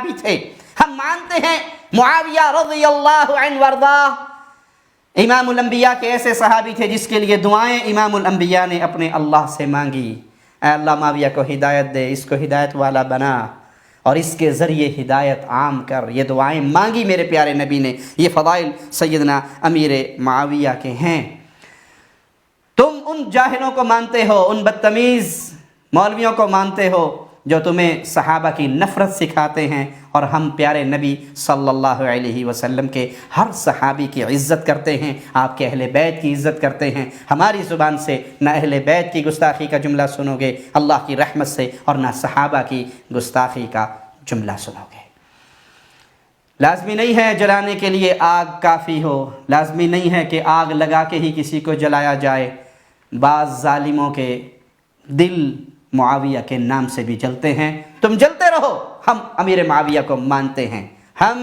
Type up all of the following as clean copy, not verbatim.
بھی تھے. ہم مانتے ہیں معاویہ رضی اللہ عنہ وارضا امام الانبیاء کے ایسے صحابی تھے جس کے لیے دعائیں امام الانبیاء نے اپنے اللہ سے مانگی. اے اللہ معاویہ کو ہدایت دے، اس کو ہدایت والا بنا اور اس کے ذریعے ہدایت عام کر. یہ دعائیں مانگی میرے پیارے نبی نے. یہ فضائل سیدنا امیر معاویہ کے ہیں. تم ان جاہلوں کو مانتے ہو، ان بدتمیز مولویوں کو مانتے ہو جو تمہیں صحابہ کی نفرت سکھاتے ہیں، اور ہم پیارے نبی صلی اللہ علیہ وسلم کے ہر صحابی کی عزت کرتے ہیں، آپ کے اہل بیت کی عزت کرتے ہیں. ہماری زبان سے نہ اہل بیت کی گستاخی کا جملہ سنو گے اللہ کی رحمت سے، اور نہ صحابہ کی گستاخی کا جملہ سنو گے. لازمی نہیں ہے جلانے کے لیے آگ کافی ہو، لازمی نہیں ہے کہ آگ لگا کے ہی کسی کو جلایا جائے. بعض ظالموں کے دل معاویہ کے نام سے بھی جلتے ہیں. تم جلتے رہو، ہم امیر معاویہ کو مانتے ہیں، ہم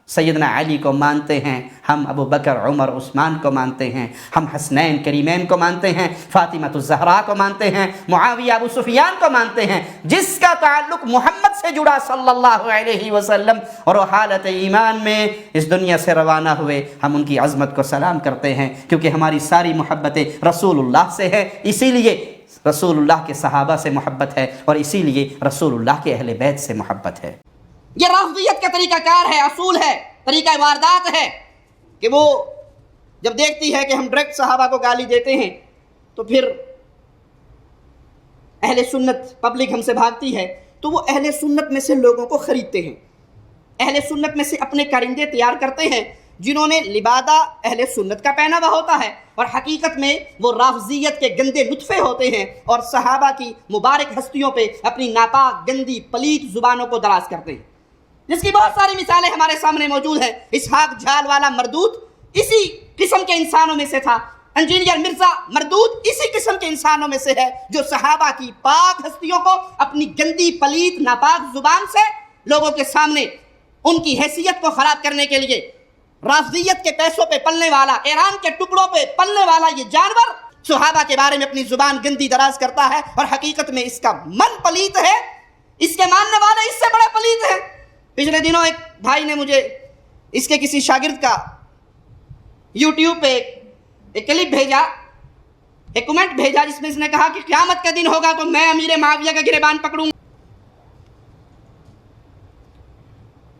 سیدنا علی کو مانتے ہیں، ہم ابو بکر عمر عثمان کو مانتے ہیں، ہم حسنین کریمین کو مانتے ہیں، فاطمۃ الزہرا کو مانتے ہیں، معاویہ ابو سفیان کو مانتے ہیں. جس کا تعلق محمد سے جڑا صلی اللہ علیہ وسلم اور وہ حالت ایمان میں اس دنیا سے روانہ ہوئے، ہم ان کی عظمت کو سلام کرتے ہیں، کیونکہ ہماری ساری محبتیں رسول اللہ سے ہے. اسی لیے رسول اللہ کے صحابہ سے محبت ہے، اور اسی لیے رسول اللہ کے اہل بیت سے محبت ہے. یہ رافضیت کا طریقہ کار ہے، اصول ہے، طریقہ واردات ہے کہ وہ جب دیکھتی ہے کہ ہم ڈائریکٹ صحابہ کو گالی دیتے ہیں تو پھر اہل سنت پبلک ہم سے بھاگتی ہے، تو وہ اہل سنت میں سے لوگوں کو خریدتے ہیں، اہل سنت میں سے اپنے کارندے تیار کرتے ہیں جنہوں نے لبادہ اہل سنت کا پہنا ہوا ہوتا ہے، اور حقیقت میں وہ رافضیت کے گندے نطفے ہوتے ہیں، اور صحابہ کی مبارک ہستیوں پہ اپنی ناپاک گندی پلیت زبانوں کو دراز کرتے ہیں، جس کی بہت ساری مثالیں ہمارے سامنے موجود ہیں. اسحاق جھال والا مردود اسی قسم کے انسانوں میں سے تھا. انجینئر مرزا مردود اسی قسم کے انسانوں میں سے ہے جو صحابہ کی پاک ہستیوں کو اپنی گندی پلیت ناپاک زبان سے لوگوں کے سامنے ان کی حیثیت کو خراب کرنے کے لیے رافضیت کے پیسوں پہ پلنے والا، ایران کے ٹکڑوں پہ پلنے والا یہ جانور صحابہ کے بارے میں اپنی زبان گندی دراز کرتا ہے، اور حقیقت میں اس کا من پلیت ہے، اس کے ماننے والے اس سے بڑے پلیت ہیں. پچھلے دنوں ایک بھائی نے مجھے اس کے کسی شاگرد کا یوٹیوب پہ ایک کلپ بھیجا، ایک کمنٹ بھیجا جس میں اس نے کہا کہ قیامت کا دن ہوگا تو میں امیر معاویہ کا گریبان پکڑوں گا.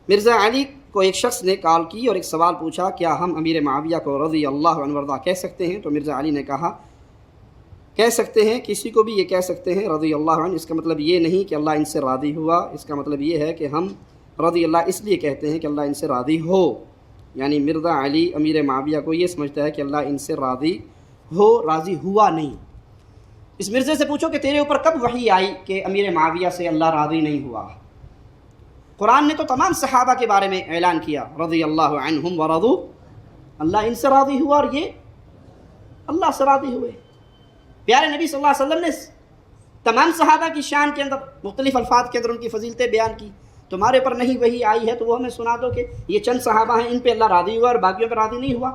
مرزا علی کو ایک شخص نے کال کی اور ایک سوال پوچھا، کیا ہم امیر معاویہ کو رضی اللہ عنہ وارضا کہہ سکتے ہیں؟ تو مرزا علی نے کہا کہہ سکتے ہیں، کسی کو بھی یہ کہہ سکتے ہیں رضی اللہ عنہ. اس کا مطلب یہ نہیں کہ اللہ ان سے راضی ہوا، اس کا مطلب یہ ہے کہ ہم رضی اللہ اس لیے کہتے ہیں کہ اللہ ان سے راضی ہو. یعنی مرزا علی امیر معاویہ کو یہ سمجھتا ہے کہ اللہ ان سے راضی ہو، راضی ہوا نہیں. اس مرزے سے پوچھو کہ تیرے اوپر کب وحی آئی کہ امیر معاویہ سے اللہ راضی نہیں ہوا؟ قرآن نے تو تمام صحابہ کے بارے میں اعلان کیا رضی اللہ عنہم ورضوا، اللہ ان سے راضی ہوا اور یہ اللہ سے راضی ہوئے. پیارے نبی صلی اللہ علیہ وسلم نے تمام صحابہ کی شان کے اندر مختلف الفاظ کے اندر ان کی فضیلتیں بیان کی. تمہارے پر نہیں وہی آئی ہے تو وہ ہمیں سنا دو کہ یہ چند صحابہ ہیں ان پہ اللہ راضی ہوا اور باقیوں پہ راضی نہیں ہوا.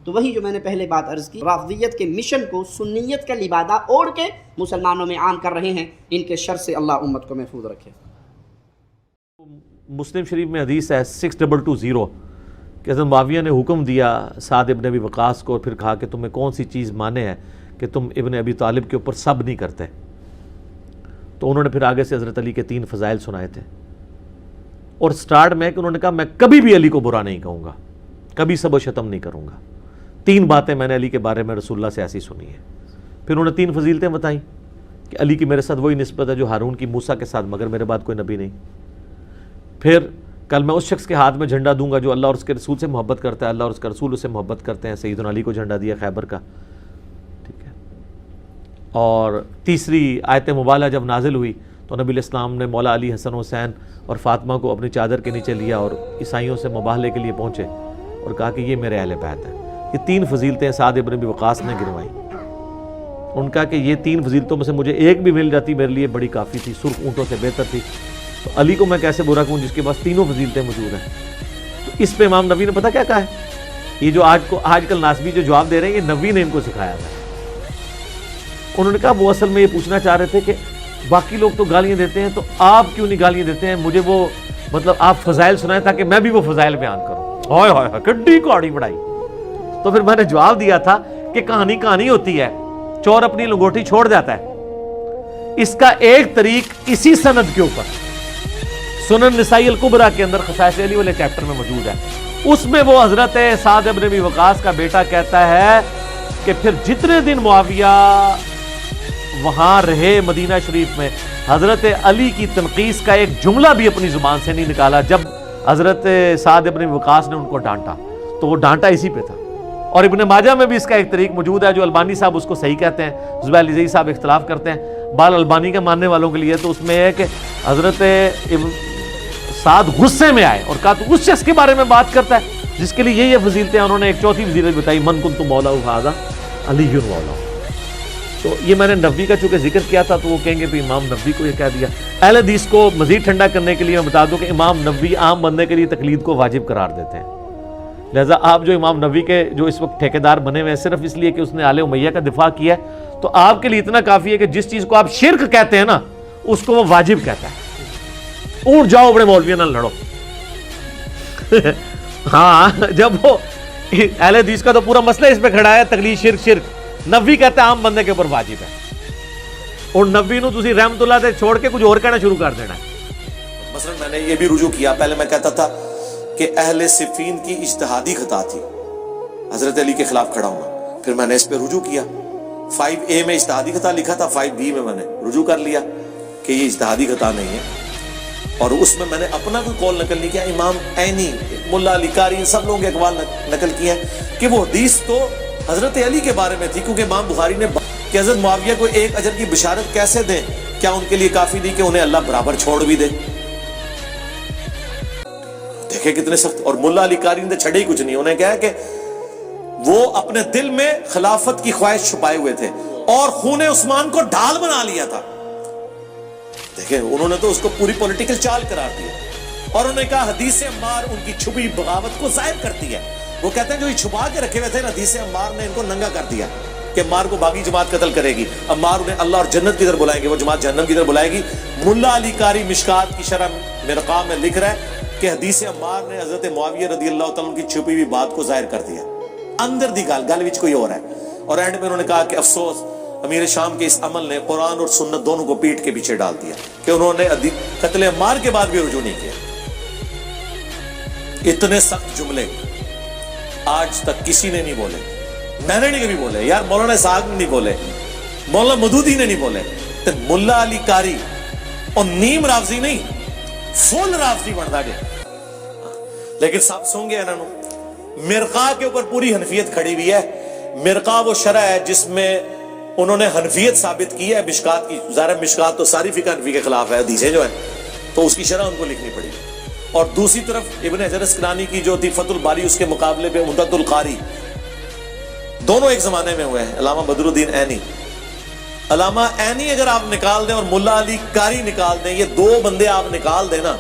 تو وہی جو میں نے پہلے بات عرض کی، رافضیت کے مشن کو سنیت کا لبادہ اوڑھ کے مسلمانوں میں عام کر رہے ہیں. ان کے شر سے اللہ امت کو محفوظ رکھے. مسلم شریف میں حدیث ہے 6220 کہ حضرت معاویہ نے حکم دیا سعد ابن ابی وقاص کو، اور پھر کہا کہ تمہیں کون سی چیز مانے ہے کہ تم ابن ابی طالب کے اوپر سب نہیں کرتے. تو انہوں نے پھر آگے سے حضرت علی کے 3 فضائل سنائے تھے، اور سٹارٹ میں کہ انہوں نے کہا میں کبھی بھی علی کو برا نہیں کہوں گا، کبھی سب و شتم نہیں کروں گا. 3 باتیں میں نے علی کے بارے میں رسول اللہ سے ایسی سنی ہیں. پھر انہوں نے 3 فضیلتیں بتائیں کہ علی کی میرے ساتھ وہی نسبت ہے جو ہارون کی موسیٰ کے ساتھ، مگر میرے بعد کوئی نبی نہیں. پھر کل میں اس شخص کے ہاتھ میں جھنڈا دوں گا جو اللہ اور اس کے رسول سے محبت کرتا ہے، اللہ اور اس کا رسول اس سے محبت کرتے ہیں. سیدنا علی کو جھنڈا دیا خیبر کا، ٹھیک ہے. اور تیسری آیت مبالغہ جب نازل ہوئی تو نبی علیہ السلام نے مولا علی، حسن حسین اور فاطمہ کو اپنی چادر کے نیچے لیا اور عیسائیوں سے مباہلے کے لیے پہنچے اور کہا کہ یہ میرے اہل بیت ہیں. یہ 3 فضیلتیں سعد ابن ابی وقاص نے گنوائیں. ان کا کہ یہ 3 فضیلتوں میں سے مجھے ایک بھی مل جاتی میرے لیے بڑی کافی تھی، سرخ اونٹوں سے بہتر تھی. تو علی کو میں کیسے برا کہوں جس کے پاس 3 فضیلتیں موجود ہیں؟ تو اس پہ امام نبی نے پتہ کیا کہا ہے؟ یہ جو آج کل ناسبی جو جواب دے رہے ہیں یہ نبی نے ان کو سکھایا تھا. انہوں نے کہا وہ اصل میں یہ پوچھنا چاہ رہے تھے کہ باقی لوگ تو گالیاں دیتے ہیں تو آپ کیوں نہیں گالیاں دیتے ہیں؟ مجھے وہ مطلب آپ فضائل سنائیں تاکہ میں بھی وہ فضائل بیان کروں. ہائے ہائے کڈی کوڑی بڑائی. تو پھر میں نے جواب دیا تھا کہ کہانی ہوتی ہے, چور اپنی لنگوٹی چھوڑ جاتا ہے. اس کا ایک طریق اسی سند کے اوپر سنن نسائی الکبریٰ کے اندر خصائص علی والے چیپٹر میں موجود ہے. اس میں وہ حضرت سعد بن ابی وقاص کا بیٹا کہتا ہے کہ پھر جتنے دن معاویہ وہاں رہے مدینہ شریف میں, حضرت علی کی تنقیص کا ایک جملہ بھی اپنی زبان سے نہیں نکالا. جب حضرت سعد بن وقاص نے ان کو ڈانٹا تو وہ ڈانٹا اسی پہ تھا. اور ابن ماجہ میں بھی اس کا ایک طریق موجود ہے جو البانی صاحب اس کو صحیح کہتے ہیں, زبیر علی صاحب اختلاف کرتے ہیں. بال البانی کے ماننے والوں کے لیے تو اس میں ہے کہ حضرت سعد غصے میں آئے اور کہا تو اس شخص کے بارے میں بات کرتا ہے جس کے لیے یہ فضیلتیں. انہوں نے ایک چوتھی فضیلت بتائی, من کنت مولا فہذا علی مولا. تو یہ میں نے نبوی کا چونکہ ذکر کیا تھا تو وہ کہیں گے بھی امام نبوی کو یہ کہہ دیا. اہل حدیث کو مزید ٹھنڈا کرنے کے لیے میں بتا دوں کہ امام نبوی عام بندے کے لیے تقلید کو واجب قرار دیتے ہیں. لہذا آپ جو امام نبوی کے جو اس وقت ٹھیکیدار بنے ہوئے ہیں صرف اس لیے کہ اس نے آل امیہ کا دفاع کیا ہے, تو آپ کے لیے اتنا کافی ہے کہ جس چیز کو آپ شرک کہتے ہیں نا اس کو وہ واجب کہتا ہے. اونٹ جاؤ بڑے مولویوں نہ لڑو. ہاں جب وہ اہل حدیث کا تو پورا مسئلہ اس پہ کھڑا ہے تقلید شرک. نبوی کہتا ہے عام بندے کے اوپر واجب ہے, اور نبوی نو تسی رحمت اللہ سے چھوڑ کے کچھ اور کہنا شروع کر دینا ہے. مثلا میں نے یہ بھی رجوع کیا, پہلے میں کہتا تھا کہ اہل صفین کی اجتہادی خطا تھی, حضرت علی کے خلاف کھڑا ہونا. پھر میں نے اس پہ رجوع کیا, 5A میں اجتہادی خطا لکھا تھا, 5B میں نے رجوع کر لیا کہ یہ اجتہادی خطا نہیں ہے. اور اس میں نے اپنا کوئی قول نقل نہیں کیا. امام عینی, ملا علی قاری, سب لوگوں کے اقوال نقل کیے ہیں کہ وہ حدیث تو حضرت علی کے بارے میں تھی, کیونکہ امام بخاری نے کہ حضرت معاویہ کو ایک اجر کی بشارت کیسے دیں, کیا ان کے لیے کافی نہیں کہ انہیں اللہ برابر چھوڑ بھی دے. دیکھیں کتنے سخت. اور ملا علی قاری نے چھڑے ہی کچھ نہیں, انہیں کہا کہ وہ اپنے دل میں خلافت کی خواہش چھپائے ہوئے تھے اور خون عثمان کو ڈھال بنا لیا تھا. دیکھیں انہوں نے تو اس کو پوری پولیٹیکل چال قرار دیا, اور انہوں نے کہا حدیث عمار ان کی چھپی بغاوت کو ظاہر کرتی ہے. وہ کہتے ہیں جو یہ چھپا کے رکھے ہوئے تھے نا, حدیث عمار نے ان کو ننگا کر دیا کہ عمار کو باقی جماعت قتل کرے گی, عمار انہیں اللہ اور جنت کی طرف بلائیں گے, وہ جماعت جہنم کی طرف بلائے گی. ملا علی قاری مشکات کی شرح مرقاہ میں لکھ رہا ہے کہ حدیث عمار نے حضرت معاویہ رضی اللہ تعالیٰ کی چھپی ہوئی بات کو ظاہر کر دیا, اندر دی گل وچ کوئی اور ہے. اور اینڈ میں انہوں نے کہا کہ افسوس امیر شام کے اس عمل نے قرآن اور سنت دونوں کو پیٹ کے پیچھے ڈال دیا کہ انہوں نے قتل عمار کے بعد بھی رجوع نہیں کیا. اتنے سخت جملے آج تک کسی نے نہیں بولے, میں نے نہیں کبھی بولے, یار مولانا اسحاق نے نہیں بولے, مولانا مودودی نے نہیں بولے. تو ملا علی قاری اور نیم رافضی نہیں, فل رافضی بنتا گیا. لیکن سب سن گے انہوں نے مرقاہ کے اوپر پوری حنفیت کھڑی ہوئی ہے. مرقاہ وہ شرح ہے جس میں انہوں نے حنفیت ثابت کی ہے مشکات کی. ظاہر مشکات تو ساری فقہ حنفی کے خلاف ہے, حدیثیں جو ہیں تو اس کی شرح ان کو لکھنی پڑی. اور دوسری طرف ابن حجر اسقلانی کی جو تھی فتح الباری, اس کے مقابلے پہ عمدۃ القاری, دونوں ایک زمانے میں ہوئے ہیں. علامہ بدر الدین عینی, علامہ عینی اگر آپ نکال دیں اور ملا علی قاری نکال دیں, یہ دو بندے آپ نکال دیں نا,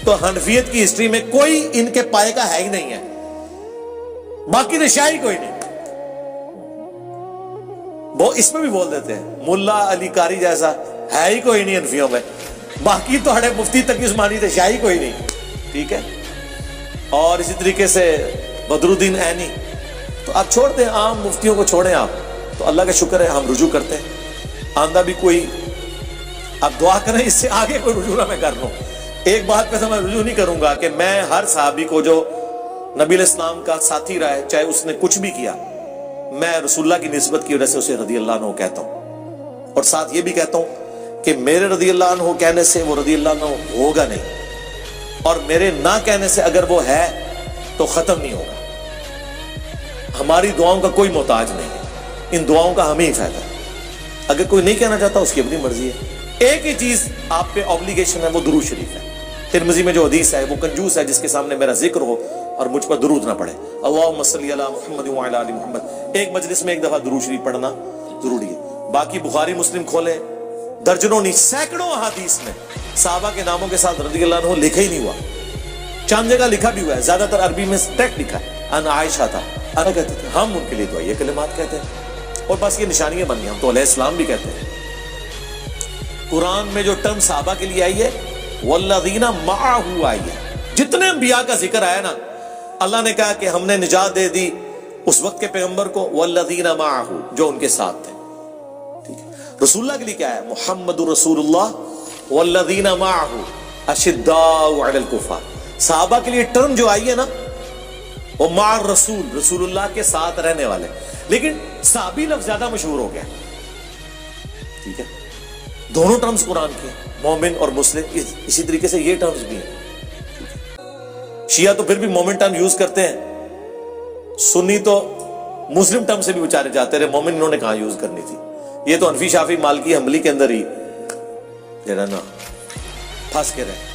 تو حنفیت کی ہسٹری میں کوئی ان کے پائے کا ہے ہی نہیں ہے. باقی نشائی کوئی نہیں. وہ اس میں بھی بول دیتے ہیں ملا علی قاری جیسا ہے ہی کوئی نہیں حنفیوں میں, باقی تو ہڑے مفتی تقی عثمانی تھے, شاہی کوئی نہیں. ٹھیک ہے. اور اسی طریقے سے بدر الدین عینی, تو آپ چھوڑ دیں, عام مفتیوں کو چھوڑیں آپ. تو اللہ کا شکر ہے ہم رجوع کرتے ہیں. آندہ بھی کوئی آپ دعا کریں اس سے آگے کوئی رجوع نہ میں کر لوں. ایک بات پہ تو میں رجوع نہیں کروں گا کہ میں ہر صحابی کو جو نبی علیہ السلام کا ساتھی رہا ہے, چاہے اس نے کچھ بھی کیا, میں رسول اللہ کی نسبت کی وجہ سے اسے رضی اللہ عنہ کہتا ہوں. اور ساتھ یہ بھی کہتا ہوں کہ میرے رضی اللہ عنہ کہنے سے وہ رضی اللہ عنہ ہوگا نہیں, اور میرے نہ کہنے سے اگر وہ ہے تو ختم نہیں ہوگا. ہماری دعاؤں کا کوئی محتاج نہیں ہے, ان دعاؤں کا ہمیں ہی فائدہ ہے. اگر کوئی نہیں کہنا چاہتا اس کی اپنی مرضی ہے. ایک ہی چیز آپ پہ اوبلیگیشن ہے, وہ درود شریف ہے. ترمذی میں جو حدیث ہے, وہ کنجوس ہے جس کے سامنے میرا ذکر ہو اور مجھ پر درود نہ پڑھے. اللہم صلی علی محمد وعلی آل محمد. ایک مجلس میں ایک دفعہ درود شریف پڑھنا ضروری ہے. باقی بخاری مسلم کھولے, درجنوں نہیں سینکڑوں احادیث میں صحابہ کے ناموں کے ساتھ رضی اللہ عنہ لکھا ہی نہیں ہوا. چند جگہ لکھا بھی ہوا ہے, زیادہ تر عربی میں ٹیکسٹ لکھا ہے. ان عائشہ تھا, انا کہتے تھے, ہم ان کے لیے تو یہ کلمات کہتے ہیں, اور بس یہ نشانیاں بن گئی. ہم تو علیہ السلام بھی کہتے ہیں. قرآن میں جو ٹرم صحابہ کے لیے آئی ہے والذین معہ آئی ہے. جتنے انبیاء کا ذکر آیا نا, اللہ نے کہا کہ ہم نے نجات دے دی اس وقت کے پیغمبر کو, والذین معہ, جو ان کے ساتھ تھے. ٹھیک ہے. رسول اللہ کے لیے کیا ہے؟ محمد رسول اللہ والذین معہ اشداء علی الکفار. صحابہ کے لیے ٹرم جو آئی ہے نا, وہ مع رسول, رسول اللہ کے ساتھ رہنے والے. لیکن صحابی لفظ زیادہ مشہور ہو گیا. ٹھیک ہے. دونوں ٹرمز قرآن کے, مومن اور مسلم, اسی طریقے سے یہ ٹرمز بھی ہیں. شیعہ تو پھر بھی مومن ٹرم یوز کرتے ہیں, سنی تو مسلم ٹرم سے بھی بچارے جاتے رہے, مومن انہوں نے کہاں یوز کرنی تھی. یہ تو حنفی شافعی مالکی حنبلی کے اندر ہی جو ہے نا پھنس کے رہے.